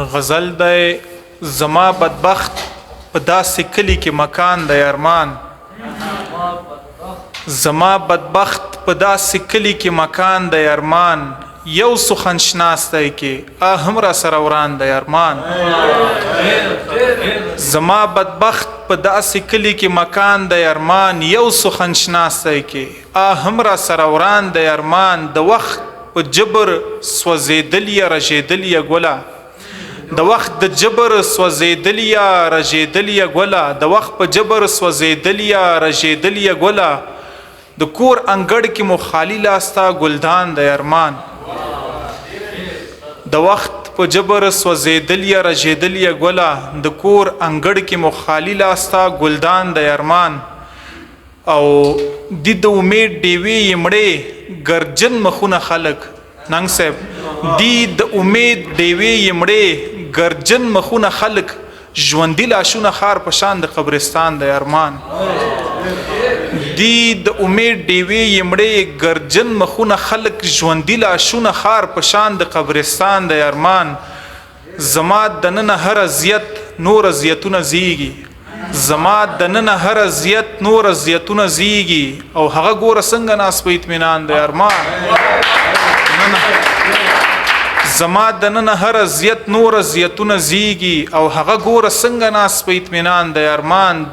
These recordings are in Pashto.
غزل دی زما بدبخت په داسې کلي کې مکان دی ارمان زما بدبخت په داسې کلي کې مکان دی ارمان یو سخن شناستی کې هم را سره وران دی ارمان زما بدبخت په داسې کلي کې مکان دی ارمان یو سخن شناستی کې هم را سره وران دی ارمان د وخت په جبر سوځېدل یا رژېدل یا ګله د وخت د جبر سوځېدل یا رژېدل یا ګله د وخت په جبر سوځېدل یا رژېدل یا ګله د کور انګړ کې مو خالي لاستا ګلدان دی ارمان د وخت په جبر سوځېدل یا رژېدل یا ګله د کور انګړ کې مو خالي لاستا ګلدان دی ارمان او د امید ډیوې یې مړې ګرجن مخونه خلک ننګ صاحب د امید ډیوې یې مړې ګرجن مخونه خلک ژوندي لاشونه خار په شان د قبرستان دی ارمان د امید ډیوې یې مړې ګرجن مخونه خلک ژوندي لاشونه خار په شان د قبرستان دی ارمان زما دننه هر اذیت نور اذیتونه زیږي زما دننه هر اذیت نور اذیتونه زیږي او هغه ګوره څنګه ناست په اطمینان دی ارمان زما دننه هر اذیت نور اذیتونه زیږي او هغه ګوره څنګه ناست په اطمینان دی ارمان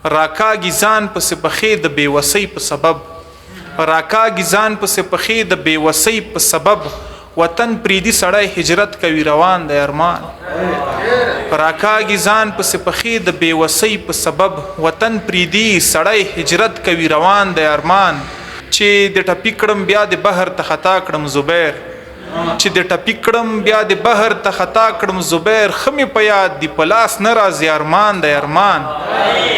راکاږي ځان پسې پښې د بېوسۍ په سبب راکاږي ځان پسې پښې د بېوسۍ په سبب وطن پریدي سړی هجرت کوي روان دی ارمان راکاږي ځان پسې پښې د بېوسۍ په سبب وطن پریدي سړی هجرت کوي روان دی ارمان چې د ټپي کړم بیا د بحر ته خطا کړم زبیر چې د ټپي کړم بیا د بحر ته خطا کړم زبیر ښه مې په یاد دي په لاس نه راځي ارمان دی ارمان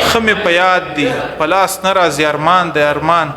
ښه مې په یاد دي په لاس نه راځي ارمان دی ارمان